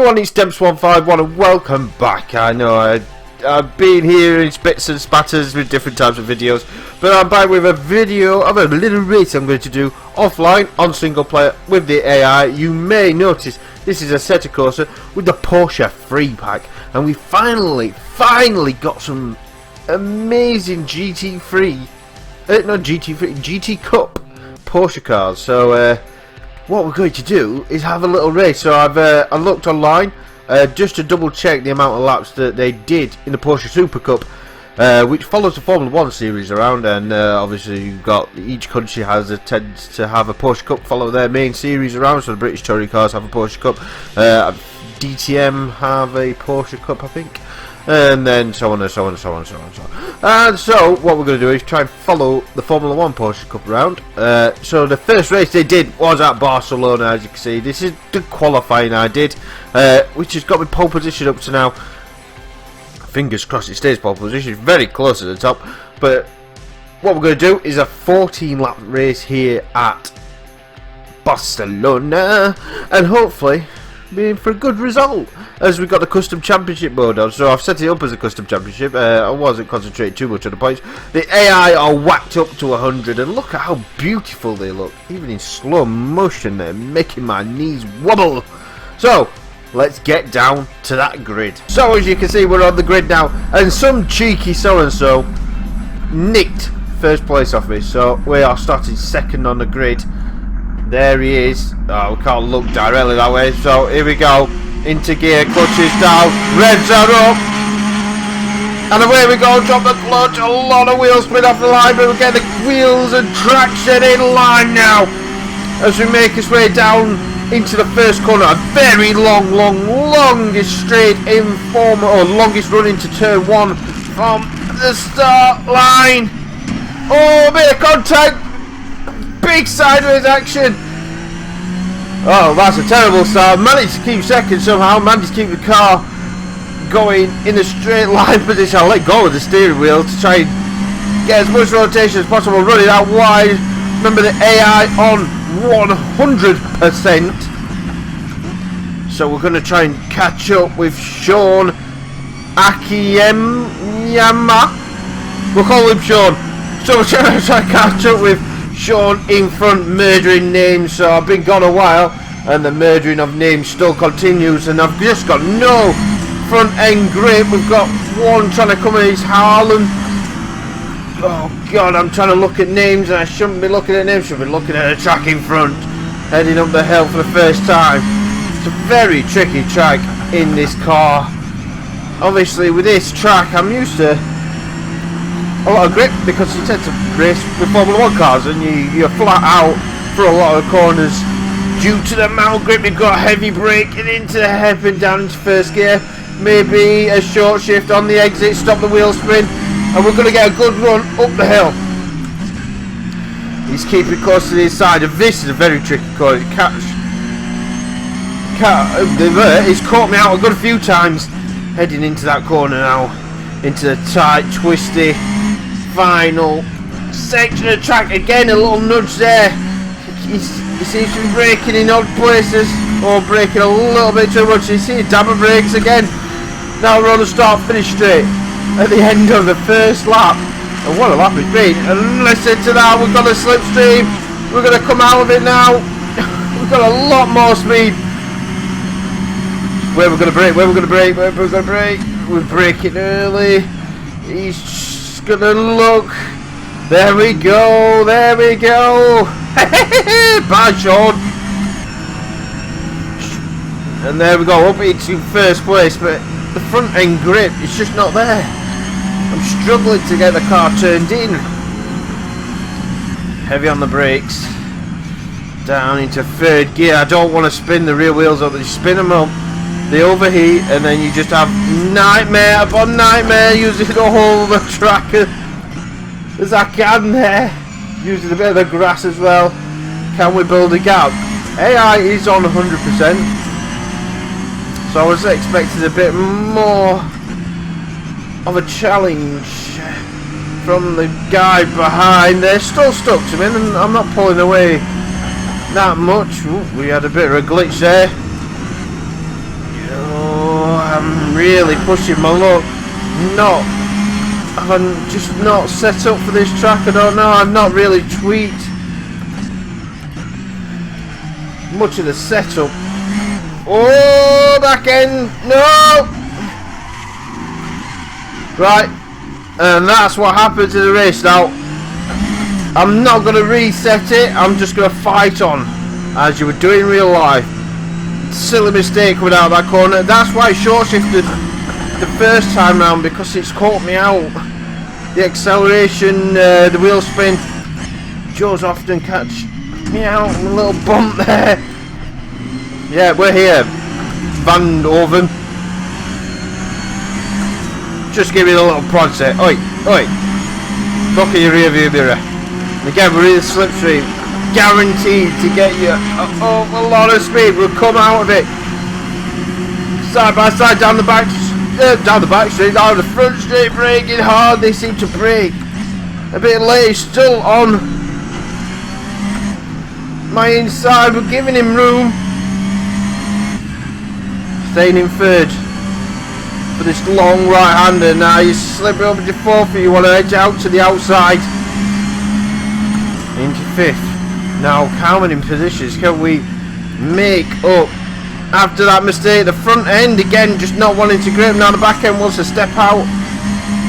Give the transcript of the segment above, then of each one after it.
everyone, it's Demps151 and welcome back. I know I've been here in bits and spatters with different types of videos, but I'm back with a video of a little race I'm going to do offline on single player with the AI. You may notice this is Assetto Corsa with the Porsche free pack, and we finally got some amazing GT Cup Porsche cars. So what we're going to do is have a little race. So I looked online just to double check the amount of laps that they did in the Porsche Supercup, which follows the Formula 1 series around, and obviously you've got each country tends to have a Porsche Cup follow their main series around. So the British touring cars have a Porsche Cup, DTM have a Porsche Cup, I think, and then so on and so on and so on and so on and so on. And so what we're going to do is try and follow the Formula 1 Porsche Cup round. So the first race they did was at Barcelona, as you can see. This is the qualifying I did, which has got me pole position up to now. Fingers crossed it stays pole position. It's very close at the top. But what we're going to do is a 14 lap race here at Barcelona, and hopefully being for a good result, as we got the custom championship mode on. So I've set it up as a custom championship. I wasn't concentrating too much on the points. The AI are whacked up to 100, and look at how beautiful they look, even in slow motion. They're making my knees wobble. So let's get down to that grid. So as you can see, we're on the grid now, and some cheeky so-and-so nicked first place off me, so we are starting second on the grid. There he is. Oh, we can't look directly that way. So here we go. Into gear, clutches down, revs are up, and away we go. Drop the clutch. A lot of wheel spin off the line, but we get the wheels and traction in line now as we make us way down into the first corner. A very longest straight in form, or longest run into turn one from the start line. Oh, bit of contact. Big sideways action. Oh, that's a terrible start. Managed to keep second somehow. Managed to keep the car going in a straight line position. I'll let go of the steering wheel to try and get as much rotation as possible. Running out wide. Remember the AI on 100%. So we're going to try and catch up with Sean Akiyama. We'll call him Sean. So we're trying to catch up with Sean in front, murdering names. So I've been gone a while, and the murdering of names still continues, and I've just got no front end grip. We've got one trying to come in, it's Harlan. Oh god, I'm trying to look at names, and I shouldn't be looking at names. I should be looking at a track in front, heading up the hill for the first time. It's a very tricky track in this car. Obviously with this track I'm used to a lot of grip, because you tend to race with Formula 1 cars and you're flat out for a lot of corners due to the amount of grip you've got. Heavy braking into the hairpin down into first gear, maybe a short shift on the exit, stop the wheel spin, and we're going to get a good run up the hill. He's keeping close to the inside, and this is a very tricky corner. He's caught me out a good few times heading into that corner now, into the tight, twisty final section of track. Again, a little nudge there. He seems to be braking in odd places, or braking a little bit too much. You see dabber brakes again. Now we're on the start finish straight at the end of the first lap, and what a lap it's been. And listen to that, we've got a slipstream. We're going to come out of it now. We've got a lot more speed. Where we're going to brake, where we're going to brake, where we're going to brake. We're braking early. He's just going to look. There we go, there we go. Bye, Sean. And there we go, up into first place, but the front end grip is just not there. I'm struggling to get the car turned in. Heavy on the brakes. Down into third gear. I don't want to spin the rear wheels up. You spin them up, they overheat, and then you just have nightmare upon nightmare using the whole the track as I can there. Using a bit of the grass as well. Can we build a gap? AI is on 100%, so I was expecting a bit more of a challenge from the guy behind. They're still stuck to me, and I'm not pulling away that much. Ooh, we had a bit of a glitch there. really pushing my luck. I'm just not set up for this track. I don't know. I've not really tweaked much of the setup. Oh, back end. No. Right. And that's what happens in the race. Now, I'm not going to reset it. I'm just going to fight on as you would do in real life. Silly mistake coming out of that corner. That's why I short shifted the first time round, because it's caught me out. The acceleration, the wheel spin. Joe's often catch me out on a little bump there. Yeah, we're here. Van Oven. Just give me a little prod set. Oi, oi. Look at your rear view mirror. And again, we're in the slipstream. Guaranteed to get you a lot of speed. We'll come out of it. Side by side down the back straight, down the front straight, braking hard. They seem to brake a bit late, still on my inside. We're giving him room, staying in third for this long right hander. Now you slip over to fourth, you want to edge out to the outside into fifth. Now how many positions can we make up after that mistake? The front end again just not wanting to grip. Now the back end wants to step out.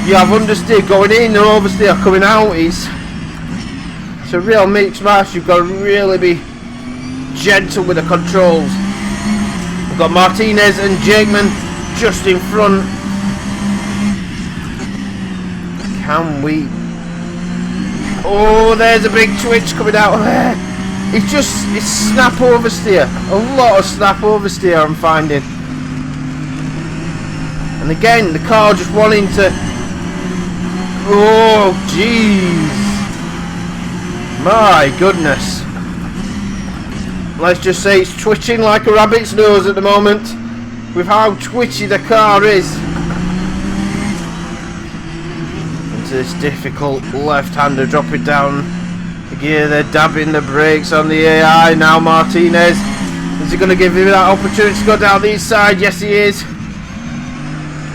You have understeer going in and oversteer coming out. It's a real mixed match. You've got to really be gentle with the controls. We've got Martinez and Jakeman just in front. Can we? Oh, there's a big twitch coming out there. It's snap oversteer. A lot of snap oversteer I'm finding. And again, the car just wanting to... Oh, jeez. My goodness. Let's just say it's twitching like a rabbit's nose at the moment, with how twitchy the car is. Into this difficult left-hander, drop it down the gear. They're dabbing the brakes on the AI. Now Martinez, is he going to give him that opportunity to go down the inside? Yes, he is.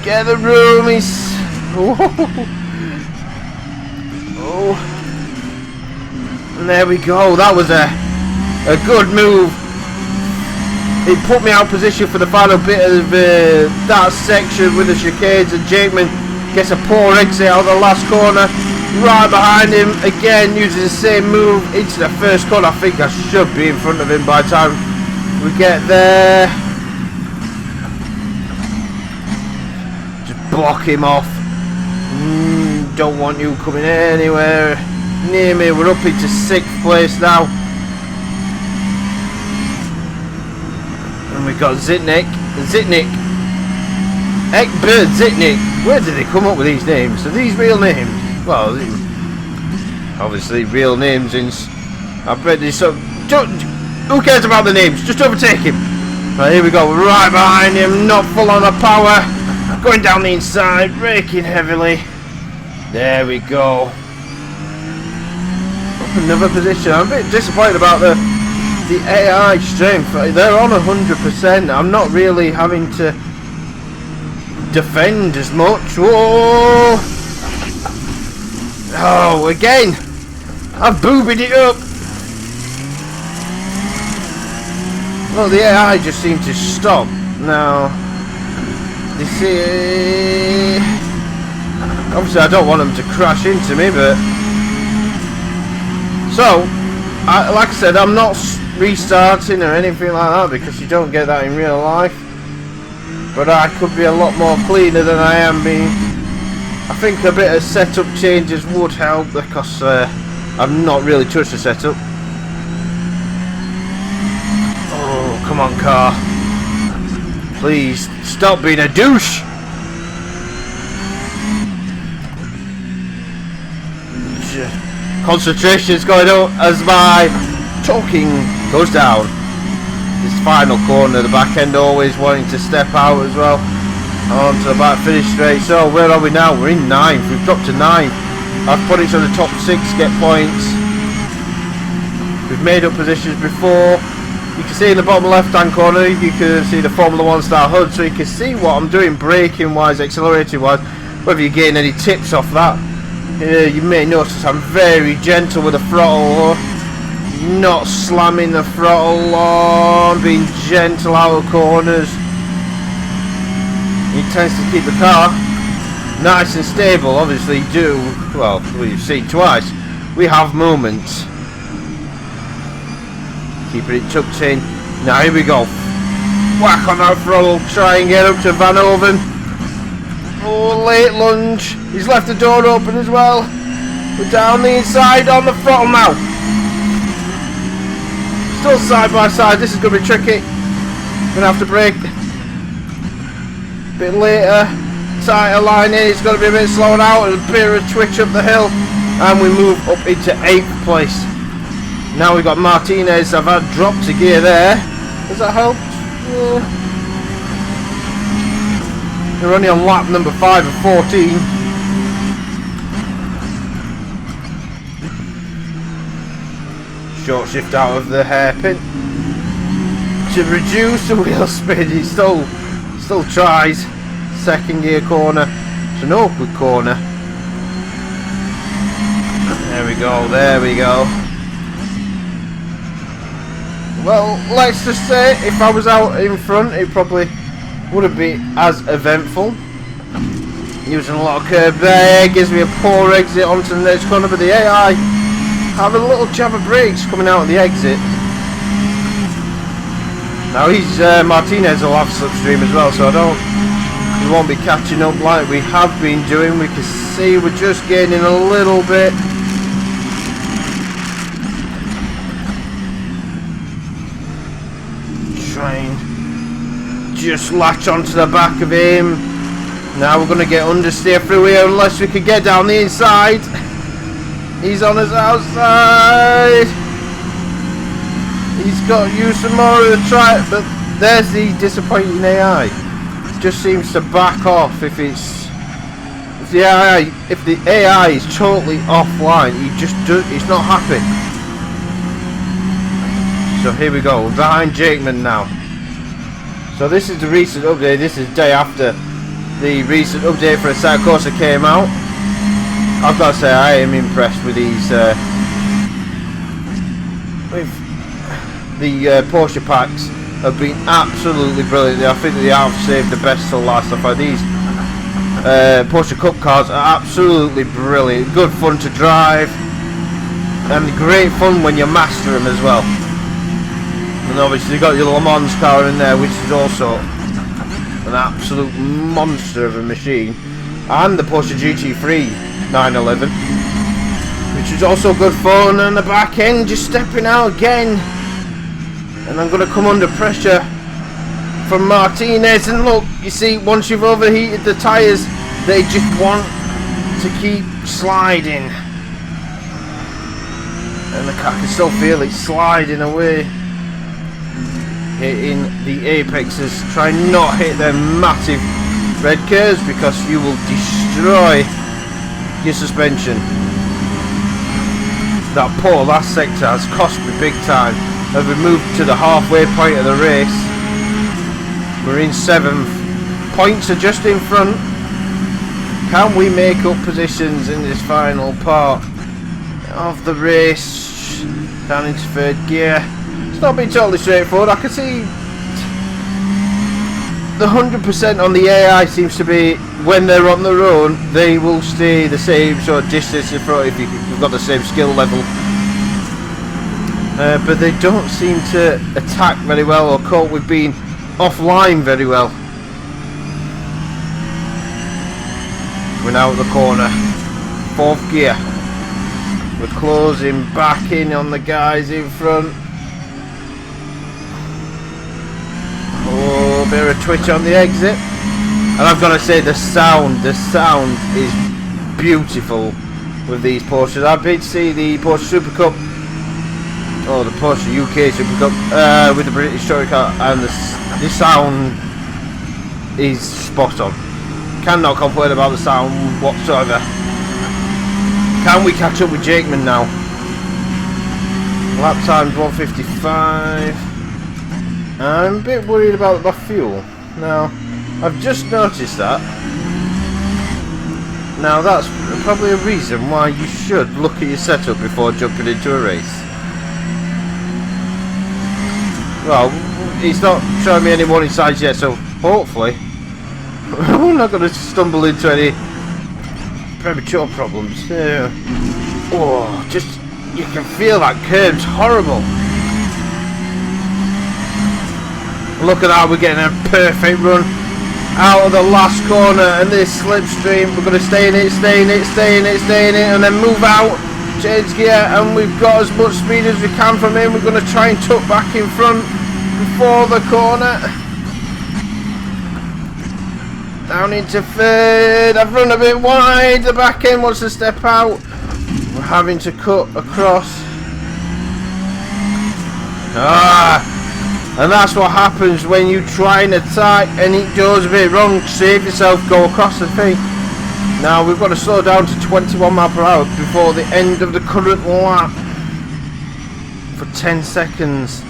Get the room. He's... Oh. And there we go. That was a good move. It put me out of position for the final bit of that section with the chicanes, and Jakeman gets a poor exit out of the last corner. Right behind him again, using the same move into the first corner. I think I should be in front of him by the time we get there. Just block him off. Don't want you coming anywhere near me. We're up into 6th place now. And we've got Zitnik. Ekbert Zitnik. Where did they come up with these names? Are these real names? Well, obviously real names. I've read this up. Who cares about the names? Just overtake him. Right, here we go. Right behind him. Not full on the power. Going down the inside. Braking heavily. There we go. Up another position. I'm a bit disappointed about the AI strength. They're on 100%. I'm not really having to defend as much. Whoa! Oh, again! I've boobied it up! Well, the AI just seemed to stop. Now, you see... Obviously, I don't want them to crash into me, but... So, like I said, I'm not restarting or anything like that, because you don't get that in real life. But I could be a lot more cleaner than I am being. I think a bit of setup changes would help, because I've not really touched the setup. Oh, come on, car. Please, stop being a douche. Concentration is going up as my talking goes down. This final corner, the back end always wanting to step out as well. Onto the back finish straight. So where are we now? We're in 9th. We've dropped to 9th. I've put it to the top 6, get points. We've made up positions before. You can see in the bottom left hand corner, you can see the Formula 1 style HUD, so you can see what I'm doing braking wise, accelerating wise, whether you're getting any tips off that. You may notice I'm very gentle with the throttle, not slamming the throttle on, being gentle out of corners. It tends to keep the car nice and stable. Obviously well, you've seen twice, we have moments. Keeping it tucked in. Now here we go. Whack on that throttle, try and get up to Van Hoven. Oh, late lunge. He's left the door open as well. We're down the inside on the throttle now. Still side by side, this is going to be tricky. Gonna have to brake. A bit later, tighter line in, it's going to be a bit slowed out, a bit of a twitch up the hill, and we move up into 8th place. Now we've got Martinez. I've had dropped a gear there. Does that help? Yeah. We're only on lap number 5 of 14. Short shift out of the hairpin to reduce the wheel spin. He still tries. Second gear corner. It's an awkward corner. There we go. There we go. Well, let's just say if I was out in front, it probably wouldn't be as eventful. Using a lot of curb there, gives me a poor exit onto the next corner, but the AI have a little jab of brakes coming out of the exit. Now he's Martinez will have slipstream as well, so we won't be catching up like we have been doing. We can see we're just gaining a little bit. Just latch onto the back of him. Now we're going to get understeer through here unless we can get down the inside. He's on his outside. He's got to use some more of the track, but there's the disappointing AI. It just seems to back off if the AI is totally offline. He's not happy. So here we go, behind Jakeman now. So this is the recent update. This is the day after the recent update for Assetto Corsa came out. I've got to say I am impressed with these the Porsche packs have been absolutely brilliant. I think they have saved the best till last. I find these Porsche Cup cars are absolutely brilliant. Good fun to drive and great fun when you master them as well. And obviously you've got your Le Mans car in there, which is also an absolute monster of a machine. And the Porsche GT3 911, which is also good fun. And the back end just stepping out again. And I'm going to come under pressure from Martinez. And look, you see, once you've overheated the tyres, they just want to keep sliding. And I can still feel it sliding away. Hitting the apexes. Try not hit them massive red curves because you will destroy your suspension. That poor last sector has cost me big time. As we move to the halfway point of the race, we're in 7th. Points are just in front. Can we make up positions in this final part of the race? Down into 3rd gear. Not been totally straightforward. I can see the 100% on the AI seems to be when they're on their own, they will stay the same sort of distance in front if you've got the same skill level. But they don't seem to attack very well or cope with being offline very well. We're now at the corner. 4th gear. We're closing back in on the guys in front. Oh, a bit of a twitch on the exit. And I've got to say the sound is beautiful with these Porsches. I've been to see the Porsche Supercup, or the Porsche UK Supercup with the British Touring car, and the sound is spot on. Cannot complain about the sound whatsoever. Can we catch up with Jakeman now? Lap time's 1:55. I'm a bit worried about my fuel. Now, I've just noticed that. Now that's probably a reason why you should look at your setup before jumping into a race. Well, he's not showing me any warning signs yet, so hopefully we're not going to stumble into any premature problems. Oh, just, you can feel that curb's horrible. Look at that, we're getting a perfect run out of the last corner, and this slipstream, we're going to stay in it, and then move out, change gear, and we've got as much speed as we can from him. We're going to try and tuck back in front before the corner. Down into third. I've run a bit wide, the back end wants to step out. We're having to cut across. And that's what happens when you try and attack and it goes a bit wrong. Save yourself, go across the thing. Now we've got to slow down to 21 miles per hour before the end of the current lap for 10 seconds.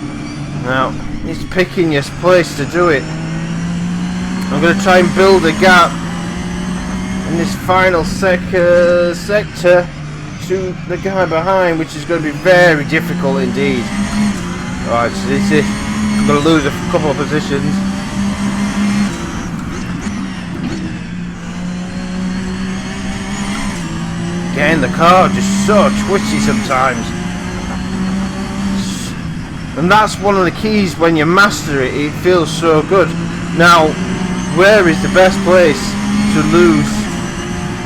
Now he's picking his place to do it. I'm going to try and build a gap in this final sector to the guy behind, which is going to be very difficult indeed. Right, so this is, I'm going to lose a couple of positions. Again, the car just so twitchy sometimes. And that's one of the keys when you master it, it feels so good. Now, where is the best place to lose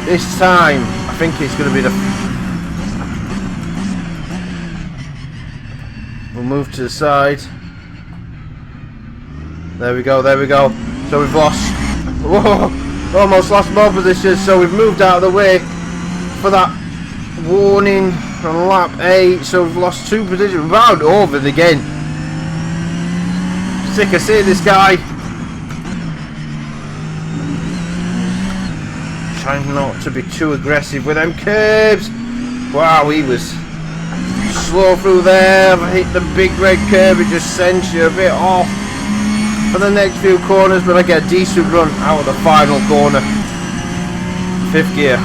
this time? I think it's going to be the... We'll move to the side. There we go, there we go. So we've lost... Whoa! Almost lost more positions, so we've moved out of the way for that warning on lap 8. So we've lost 2 positions. Round over again. Sick of seeing this guy. Trying not to be too aggressive with them curbs. Wow, he was slow through there. Hit the big red curb, it just sends you a bit off for the next few corners, but I get a decent run out of the final corner. 5th gear,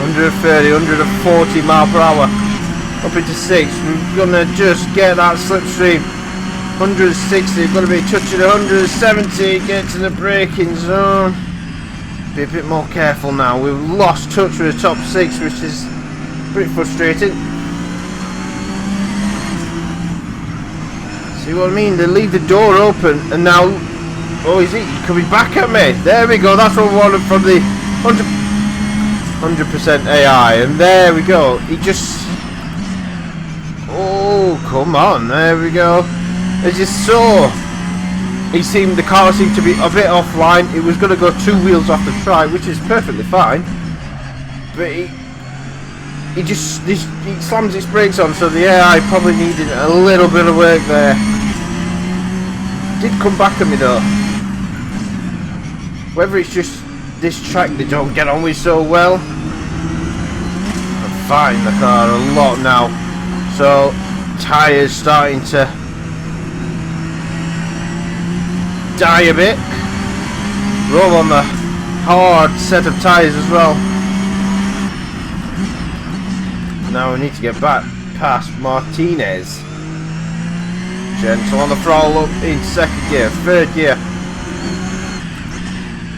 130, 140 mile per hour, up into 6th. We're gonna just get that slipstream. 160, we're gonna be touching 170, get to the braking zone. Be a bit more careful now. We've lost touch with the top 6, which is pretty frustrating. See what I mean? They leave the door open, and now, oh, is he coming back at me? There we go. That's what we wanted from the 100% AI, and there we go. He just, oh, come on. There we go. It's just so. The car seemed to be a bit offline. It was going to go 2 wheels off the track, which is perfectly fine. But he slams its brakes on, so the AI probably needed a little bit of work there. Did come back at me though. Whether it's just this track they don't get on with so well. I'm fighting the car a lot now. So tyres starting to die a bit. Roll on the hard set of tyres as well. Now we need to get back past Martinez. Gentle on the throttle, up in 2nd gear, 3rd gear.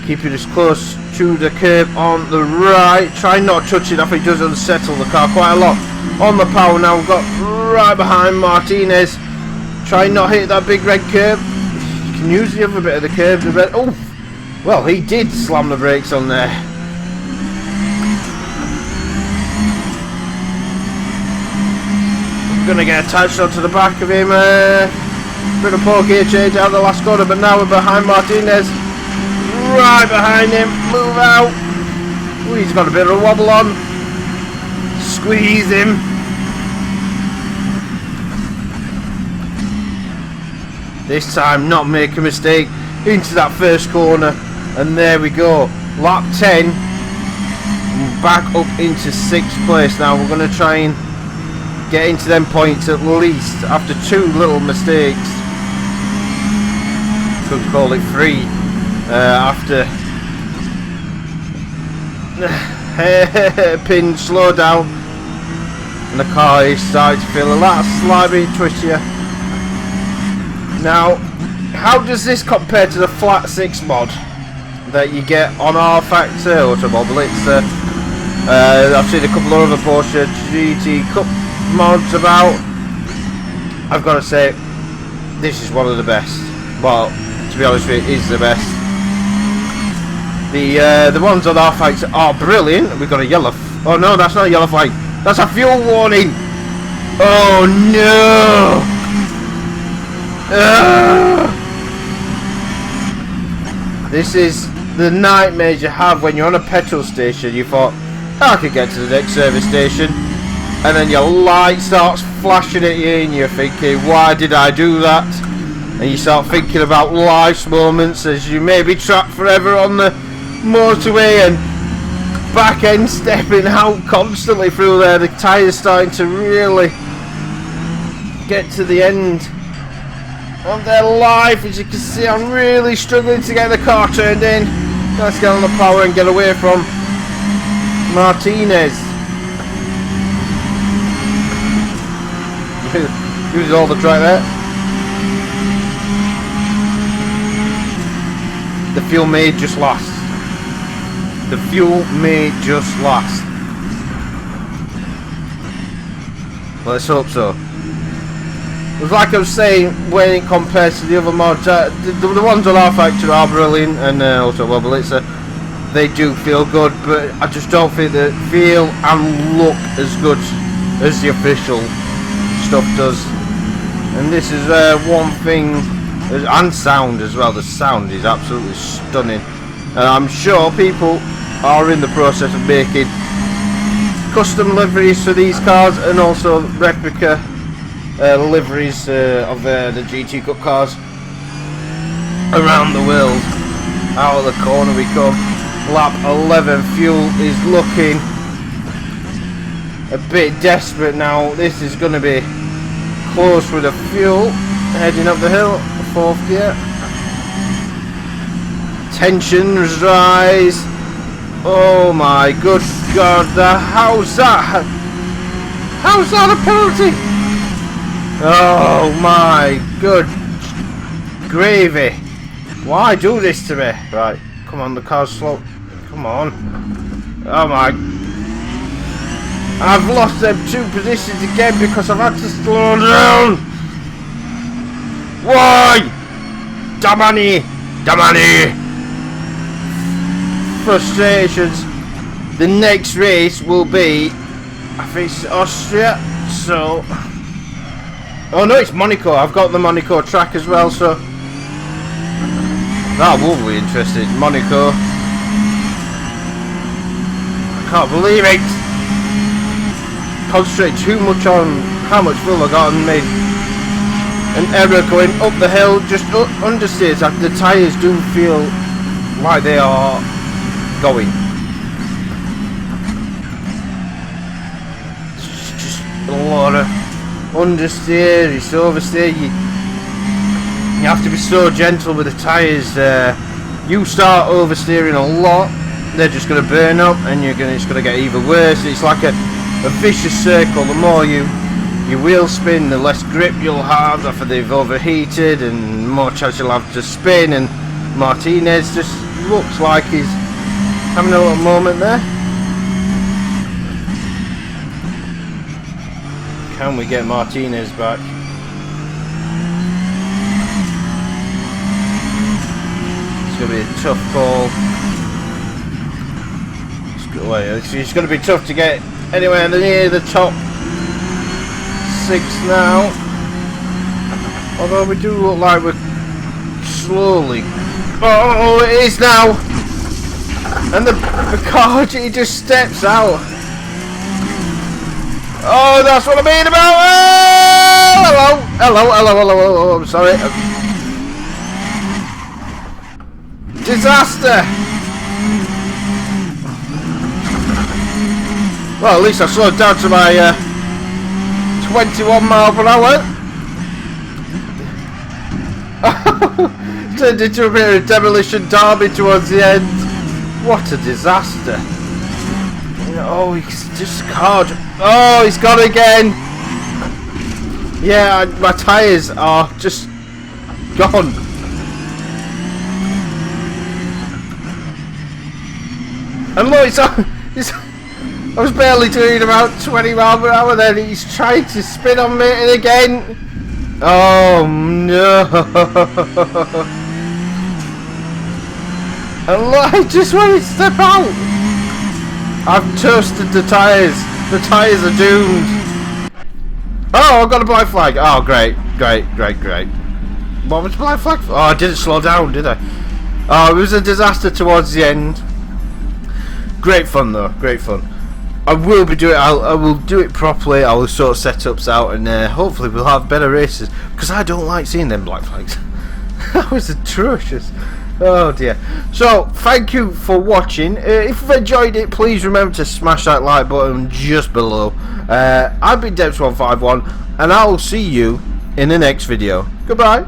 Keep it as close to the curb on the right. Try not to touch it off, it does unsettle the car quite a lot. On the power now, we've got right behind Martinez. Try not to hit that big red curb. Can use the other bit of the curb. Oh, well, he did slam the brakes on there. I'm gonna get attached onto the back of him. Bit of poor gear change out of the last corner, but now we're behind Martinez. Right behind him. Move out. Ooh, he's got a bit of a wobble on. Squeeze him. This time not make a mistake into that first corner, and there we go, lap 10, back up into 6th place. Now we're going to try and get into them points at least after 2 little mistakes. could call it free after hairpin slow down, and the car is starting to feel a lot slimy and twisty. Now, how does this compare to the flat 6 mod that you get on our factor automobile? It's I've seen a couple of other Porsche GT Cup mods about. I've got to say, this is one of the best. Well, to be honest with you, it is the best. The ones on our factor are brilliant. We've got a yellow. Oh no, that's not a yellow flag. That's a fuel warning. Oh no. This is the nightmares you have when you're on a petrol station. You thought, I could get to the next service station, and then your light starts flashing at you and you're thinking, why did I do that? And you start thinking about life's moments as you may be trapped forever on the motorway and back end stepping out constantly through there. The tyres starting to really get to the end of their life. As you can see, I'm really struggling to get the car turned in. Let's get on the power and get away from Martinez. Uses all the track there. The fuel may just last. The fuel may just last. Let's hope so. It's like I was saying, when it compares to the other mods, the ones on our factory are brilliant, and also well, they do feel good, but I just don't think they feel and look as good as the official stuff does. And this is one thing, and sound as well. The sound is absolutely stunning, and I'm sure people are in the process of making custom liveries for these cars, and also replica liveries of the GT Cup cars around the world. Out of the corner we come. Lap 11. Fuel is looking a bit desperate now. This is going to be close with the fuel. Heading up the hill, 4th gear. Tensions rise. Oh my good God! How's that a penalty? Oh my good gravy! Why do this to me? Right, come on, the car's slow. Come on. Oh my! I've lost them 2 positions again because I've had to slow down. Why? Damani! Frustrations. The next race will be, I think it's Austria. So. Oh no, it's Monaco. I've got the Monaco track as well, so that will be interesting. Monaco. I can't believe it. Concentrate too much on how much fuel I got and made an error going up the hill. Just understeers. The tyres do feel like they are going. It's just a lot of understeer, it's oversteer. You have to be so gentle with the tyres. You start oversteering a lot, they're just going to burn up, and it's going to get even worse. It's like a vicious circle. The more you wheel spin, the less grip you'll have after they've overheated, and more chance you'll have to spin. And Martinez just looks like he's having a little moment there. Can we get Martinez back? It's going to be a tough call. It's going to be tough to get anywhere near the top 6 now. Although we do look like we're slowly. Oh, it is now! And the car, he just steps out. Oh, that's what I mean about. Oh, hello. I'm sorry. Disaster. Well, at least I slowed down to my 21 mile per hour. Turned into a bit of demolition derby towards the end. What a disaster. Oh, he's just caught. Oh, he's gone again. Yeah, my tyres are just gone. And look, I was barely doing about 20 miles per hour then. He's trying to spin on me and again. Oh no. And look, I just want to step out. I've toasted the tyres. The tyres are doomed. Oh, I've got a black flag. Oh, great. What was the black flag for? Oh, I didn't slow down, did I? Oh, it was a disaster towards the end. Great fun though, great fun. I will be doing. I will do it properly. I will sort setups out, and hopefully we'll have better races. Because I don't like seeing them black flags. That was atrocious. Oh dear. So thank you for watching. If you've enjoyed it, please remember to smash that like button just below. I've been Debs151, and I will see you in the next video. Goodbye.